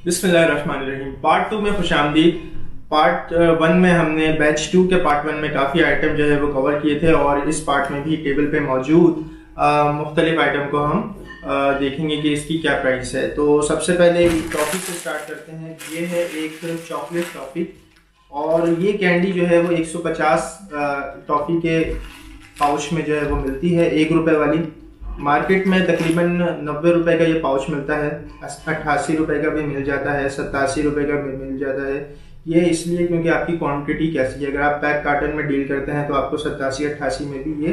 बिस्मिल्लाहिर्रहमानिर्रहीम। पार्ट 2 में खुशामदीद। पार्ट 1 में हमने बैच 2 के पार्ट 1 में काफ़ी आइटम जो है वो कवर किए थे और इस पार्ट में भी टेबल पे मौजूद मुख्तलिफ आइटम को हम देखेंगे कि इसकी क्या प्राइस है। तो सबसे पहले टॉफ़ी से स्टार्ट करते हैं। ये है एक चॉकलेट टॉफ़ी और ये कैंडी जो है वो 150 टॉफ़ी के पाउच में जो है वो मिलती है, 1 रुपये वाली। मार्केट में तकरीबन 90 रुपये का ये पाउच मिलता है, 88 रुपये का भी मिल जाता है, 87 रुपये का भी मिल जाता है। ये इसलिए क्योंकि आपकी क्वांटिटी कैसी है। अगर आप पैक कार्टन में डील करते हैं तो आपको 87-88 में भी ये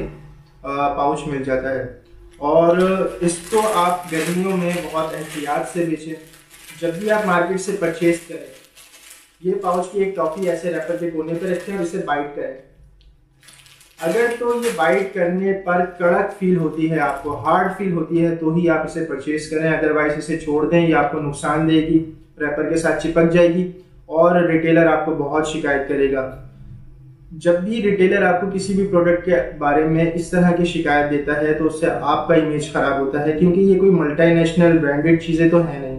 पाउच मिल जाता है। और इसको आप गर्मियों में बहुत एहतियात से बेचें। जब भी आप मार्केट से परचेज करें, ये पाउच की एक टॉफ़ी ऐसे रैपर के कोने पर रखें और इसे बाइट करें। अगर तो ये बाइट करने पर कड़क फील होती है, आपको हार्ड फील होती है, तो ही आप इसे परचेज करें। अदरवाइज इसे छोड़ दें, ये आपको नुकसान देगी, रैपर के साथ चिपक जाएगी और रिटेलर आपको बहुत शिकायत करेगा। जब भी रिटेलर आपको किसी भी प्रोडक्ट के बारे में इस तरह की शिकायत देता है तो उससे आपका इमेज खराब होता है, क्योंकि ये कोई मल्टीनेशनल ब्रांडेड चीज़ें तो है नहीं।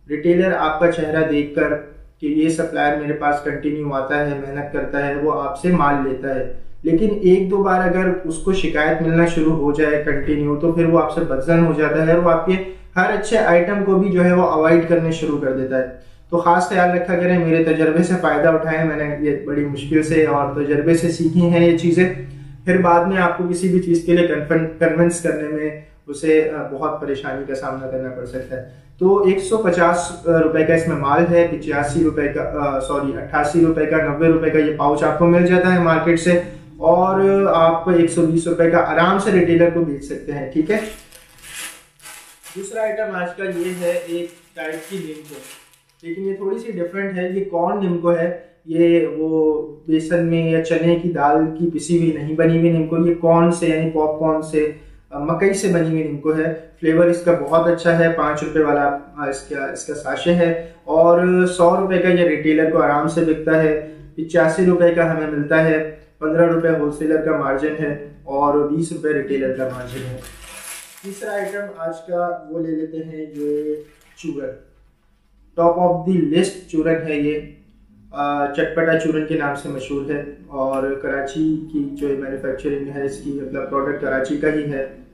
रिटेलर आपका चेहरा देखकर कि ये सप्लायर मेरे पास कंटिन्यू आता है, मेहनत करता है, वो आपसे माल लेता है। लेकिन एक दो बार अगर उसको शिकायत मिलना शुरू हो जाए कंटिन्यू, तो फिर वो आपसे बदजन हो जाता है और वो आपके हर अच्छे आइटम को भी जो है वो अवॉइड करने शुरू कर देता है। तो खास ख्याल रखा करें, मेरे तजर्बे से फ़ायदा उठाएं। मैंने ये बड़ी मुश्किल से और तजर्बे से सीखी हैं ये चीज़ें। फिर बाद में आपको किसी भी चीज़ के लिए कन्विंस करने में उसे बहुत परेशानी का सामना करना पड़ सकता है। तो 150 रुपये का इसमें माल है, 85 रुपये का 88 रुपये का, 90 रुपये का ये पाउच आपको मिल जाता है मार्केट से और आप 120 रुपये का आराम से रिटेलर को बेच सकते हैं। ठीक है। दूसरा आइटम आज का ये है एक टाइप की निम्को, लेकिन ये थोड़ी सी डिफरेंट है। ये कॉर्न निम्को है। ये वो बेसन में या चने की दाल की पिसी हुई नहीं बनी हुई निम्को, ये कॉर्न से यानी पॉपकॉर्न से, मकई से बनी हुई निम्को है। फ्लेवर इसका बहुत अच्छा है। 5 रुपये वाला इसका साशे है और 100 रुपये का ये रिटेलर को आराम से बिकता है। 85 रुपये का हमें मिलता है। 15 रुपये होलसेलर का मार्जिन है और 20 रुपये रिटेलर का मार्जिन है। तीसरा आइटम आज का वो ले लेते हैं, ये चूरन। टॉप ऑफ द लिस्ट चूरन है ये। चटपटा चूरन के नाम से मशहूर है और कराची की जो मैन्युफैक्चरिंग है इसकी, मतलब प्रोडक्ट कराची का ही है।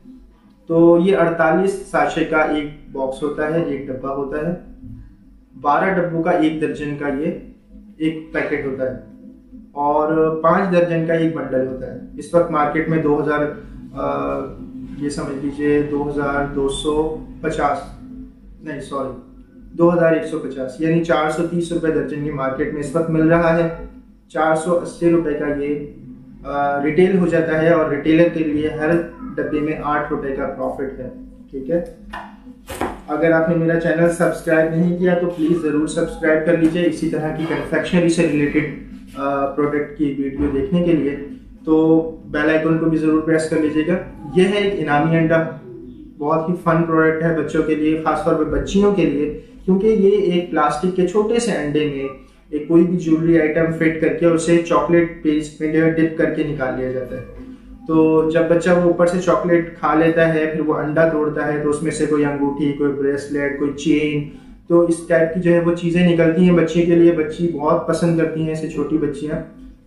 तो ये 48 साशे का एक बॉक्स होता है, एक डब्बा होता है। 12 डब्बों का 1 दर्जन का ये एक पैकेट होता है और 5 दर्जन का एक बंडल होता है। इस वक्त मार्केट में 2150 यानी 430 रुपये दर्जन की मार्केट में इस वक्त मिल रहा है। 480 रुपये का ये रिटेल हो जाता है और रिटेलर के लिए हर डब्बे में 8 रुपये का प्रॉफिट है। ठीक है। अगर आपने मेरा चैनल सब्सक्राइब नहीं किया तो प्लीज़ ज़रूर सब्सक्राइब कर लीजिए इसी तरह की कन्फेक्शनरी से रिलेटेड प्रोडक्ट की वीडियो देखने के लिए। तो बेल आइकन को भी ज़रूर प्रेस कर लीजिएगा। यह है एक इनामी अंडा, बहुत ही फन प्रोडक्ट है बच्चों के लिए, खासतौर पर बच्चियों के लिए, क्योंकि ये एक प्लास्टिक के छोटे से अंडे में एक कोई भी ज्वेलरी आइटम फिट करके उसे चॉकलेट पेस्ट में डिप करके निकाल लिया जाता है। तो जब बच्चा वो ऊपर से चॉकलेट खा लेता है, फिर वो अंडा तोड़ता है तो उसमें से कोई अंगूठी, कोई ब्रेसलेट, कोई चेन, तो इस टाइप की जो है वो चीज़ें निकलती हैं बच्चे के लिए। बच्ची बहुत पसंद करती हैं इसे, छोटी बच्चियाँ।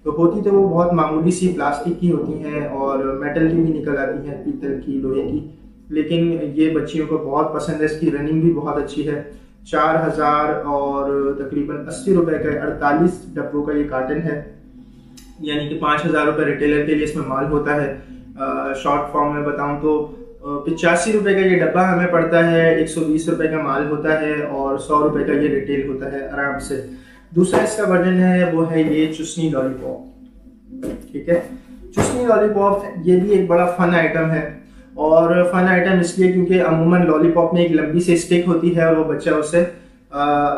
तो होती तो वो बहुत मामूली सी प्लास्टिक की होती हैं और मेटल की भी निकल आती हैं, पीतल की, लोहे की, लेकिन ये बच्चियों को बहुत पसंद है। इसकी रनिंग भी बहुत अच्छी है। 4000 और तकरीबन 80 रुपये का 48 डब्बों का ये कार्टन है, यानी कि 5000 रुपये रिटेलर के लिए इसमें माल होता है। शॉर्ट फॉर्म में बताऊं तो 85 रुपये का ये डब्बा हमें पड़ता है, 120 रुपये का माल होता है और 100 रुपये का ये रिटेल होता है आराम से। दूसरा इसका वर्जन है वो है ये चुस्नी लॉलीपॉप। ठीक है। चुस्नी लॉलीपॉप ये भी एक बड़ा फन आइटम है और फन आइटम इसलिए क्योंकि अमूमन लॉलीपॉप में एक लंबी सी स्टिक होती है और वो बच्चा उसे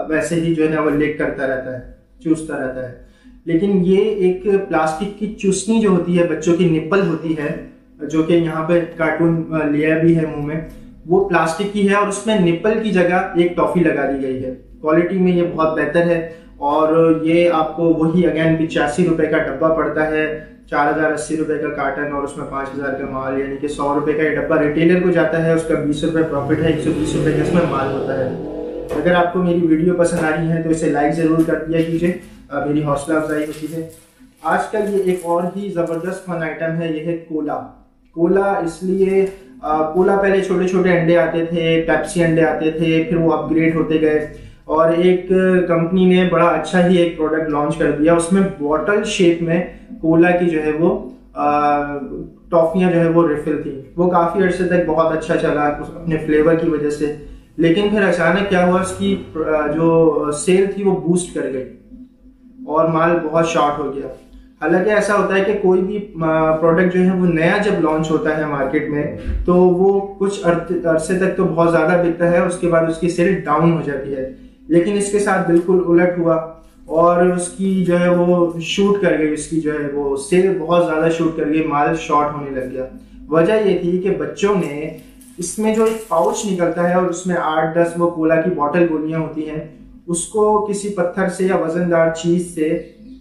वैसे ही जो है ना वो लिक करता रहता है, चूसता रहता है। लेकिन ये एक प्लास्टिक की चुस्नी जो होती है, बच्चों की निप्पल होती है, जो कि यहाँ पे कार्टून लिया भी है मुंह में, वो प्लास्टिक की है और उसमें निप्पल की जगह एक टॉफी लगा दी गई है। क्वालिटी में ये बहुत बेहतर है और ये आपको वही अगेन 85 रुपये का डब्बा पड़ता है। 4080 रुपये का कार्टन और उसमें 5000 का माल, यानी कि 100 रुपये का ये डब्बा रिटेलर को जाता है, उसका 20 रुपये प्रॉफिट है, 120 रुपये का इसमें माल होता है। अगर आपको मेरी वीडियो पसंद आ रही है तो इसे लाइक ज़रूर कर दिया कीजिए, मेरी हौसला अफजाई होती है। आजकल ये एक और ही ज़बरदस्त फन आइटम है, ये है कोला। कोला इसलिए कोला पहले छोटे छोटे अंडे आते थे, पेप्सी अंडे आते थे, फिर वो अपग्रेड होते गए और एक कंपनी ने बड़ा अच्छा ही एक प्रोडक्ट लॉन्च कर दिया। उसमें बॉटल शेप में कोला की जो है वो टॉफियाँ जो है वो रिफिल थी। वो काफ़ी अरसे तक बहुत अच्छा चला अपने फ्लेवर की वजह से, लेकिन फिर अचानक क्या हुआ, उसकी जो सेल थी वो बूस्ट कर गई और माल बहुत शॉर्ट हो गया। हालांकि ऐसा होता है कि कोई भी प्रोडक्ट जो है वो नया जब लॉन्च होता है मार्केट में तो वो कुछ अरसे तक तो बहुत ज़्यादा बिकता है, उसके बाद उसकी सेल डाउन हो जाती है। लेकिन इसके साथ बिल्कुल उलट हुआ और उसकी जो है वो शूट कर गई, उसकी जो है वो सेल बहुत ज़्यादा शूट कर गई, माल शॉर्ट होने लग गया। वजह ये थी कि बच्चों ने इसमें जो एक पाउच निकलता है और उसमें 8-10 वो कोला की बॉटल गोलियां होती हैं, उसको किसी पत्थर से या वजनदार चीज से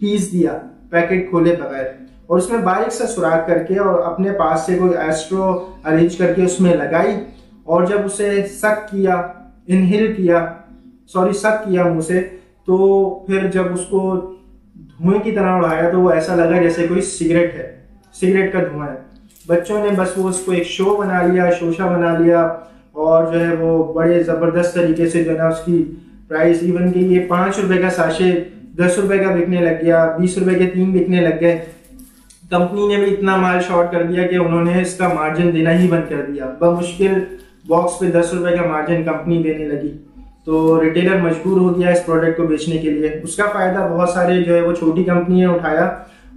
पीस दिया पैकेट खोले बगैर, और उसमें बारीक सा सुराख करके और अपने पास से कोई एस्ट्रो अरेंज करके उसमें लगाई और जब उसे सक किया, इनहेल किया, सक किया मुंह से, तो फिर जब उसको धुएं की तरह उड़ाया तो वो ऐसा लगा जैसे कोई सिगरेट है, सिगरेट का धुआं है। बच्चों ने बस वो उसको एक शो बना लिया, शोशा बना लिया और जो है वो बड़े ज़बरदस्त तरीके से जो है ना उसकी प्राइस इवन कि ये 5 रुपए का साशे 10 रुपए का बिकने लग गया, 20 रुपए के 3 बिकने लग गए। कंपनी ने भी इतना माल शॉर्ट कर दिया कि उन्होंने इसका मार्जिन देना ही बंद कर दिया। बमुश्किल बॉक्स पे 10 रुपए का मार्जिन कंपनी देने लगी, तो रिटेलर मजबूर हो गया इस प्रोडक्ट को बेचने के लिए। उसका फायदा बहुत सारे जो है वो छोटी कंपनी ने उठाया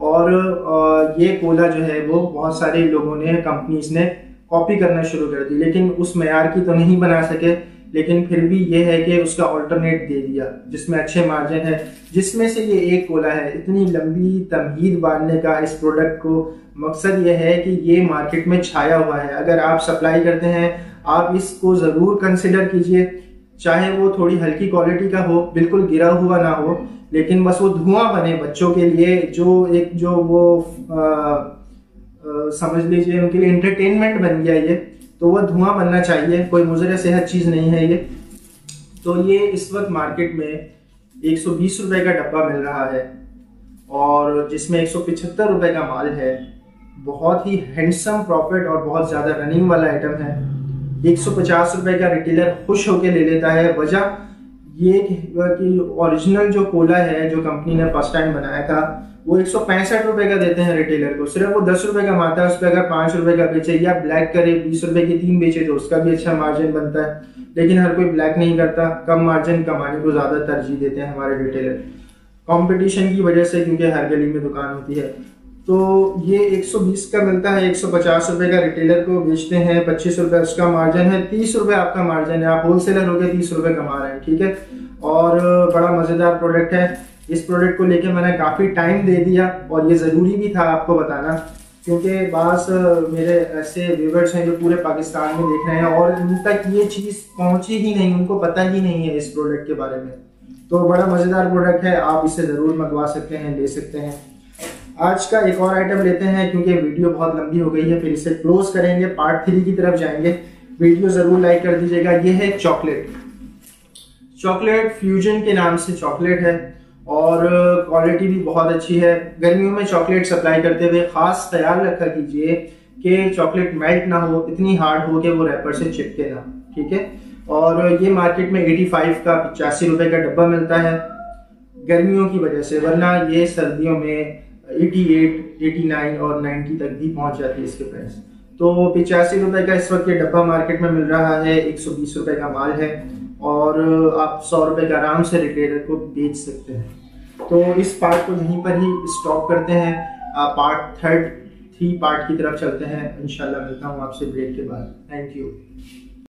और ये कोला जो है वो बहुत सारे लोगों ने, कंपनीज ने कॉपी करना शुरू कर दी, लेकिन उस मयार की तो नहीं बना सके। लेकिन फिर भी ये है कि उसका ऑल्टरनेट दे दिया जिसमें अच्छे मार्जिन है, जिसमें से ये एक कोला है। इतनी लंबी तमहीद बांधने का इस प्रोडक्ट को मकसद ये है कि ये मार्केट में छाया हुआ है। अगर आप सप्लाई करते हैं आप इसको ज़रूर कंसिडर कीजिए, चाहे वो थोड़ी हल्की क्वालिटी का हो, बिल्कुल गिरा हुआ ना हो, लेकिन बस वो धुआं बने बच्चों के लिए, जो वो समझ लीजिए उनके लिए एंटरटेनमेंट बन गया ये, तो वो धुआं बनना चाहिए, कोई मुज़र सेहत चीज़ नहीं है ये। तो ये इस वक्त मार्केट में 120 रुपए का डब्बा मिल रहा है और जिसमें 175 रुपए का माल है। बहुत ही हैंडसम प्रॉफिट और बहुत ज़्यादा रनिंग वाला आइटम है। 150 रुपए का रिटेलर खुश होकर ले लेता है। वजह ये कि ओरिजिनल जो कोला है जो कंपनी ने फर्स्ट टाइम बनाया था वो 165 रुपए का देते हैं रिटेलर को। सिर्फ वो 10 रुपए कमाता है, उस पर अगर 5 रुपए का बेचे या ब्लैक करे 20 रुपए के 3 बेचे तो उसका भी अच्छा मार्जिन बनता है। लेकिन हर कोई ब्लैक नहीं करता, कम मार्जिन कमाने को ज्यादा तरजीह देते हैं हमारे रिटेलर, कंपटीशन की वजह से, क्योंकि हर गली में दुकान होती है। तो ये 120 का मिलता है, 150 रुपए का रिटेलर को बेचते हैं, 25 रुपए उसका मार्जिन है, 30 रुपए आपका मार्जिन है। आप होलसेलर हो गए 30 रुपए कमा रहे हैं, ठीक है। और बड़ा मजेदार प्रोडक्ट है। इस प्रोडक्ट को लेके मैंने काफी टाइम दे दिया और ये जरूरी भी था आपको बताना, क्योंकि बास मेरे ऐसे व्यूअर्स हैं जो पूरे पाकिस्तान में देख रहे हैं और उन तक ये चीज पहुंची ही नहीं, उनको पता ही नहीं है इस प्रोडक्ट के बारे में। तो बड़ा मजेदार प्रोडक्ट है, आप इसे जरूर मंगवा सकते हैं, ले सकते हैं। आज का एक और आइटम लेते हैं क्योंकि वीडियो बहुत लंबी हो गई है, फिर इसे क्लोज करेंगे, पार्ट 3 की तरफ जाएंगे। वीडियो जरूर लाइक कर दीजिएगा। ये है चॉकलेट फ्यूजन के नाम से चॉकलेट है और क्वालिटी भी बहुत अच्छी है। गर्मियों में चॉकलेट सप्लाई करते हुए खास ख्याल रखा कीजिए कि चॉकलेट मेल्ट ना हो, इतनी हार्ड हो कि वो रैपर से चिपके ना, ठीक है। और ये मार्केट में 85 का 85 रुपए का डब्बा मिलता है गर्मियों की वजह से, वरना ये सर्दियों में 88, 89 और 90 तक भी पहुंच जाती है इसके प्राइस। तो 85 रुपए का इस वक्त ये डब्बा मार्केट में मिल रहा है, 120 रुपए का माल है और आप 100 रुपए का आराम से रिटेलर को बेच सकते हैं। तो इस पार्ट को यहीं पर ही स्टॉप करते हैं, पार्ट 3 पार्ट की तरफ चलते हैं। इंशाल्लाह मिलता हूँ आपसे ब्रेक के बाद। Thank you.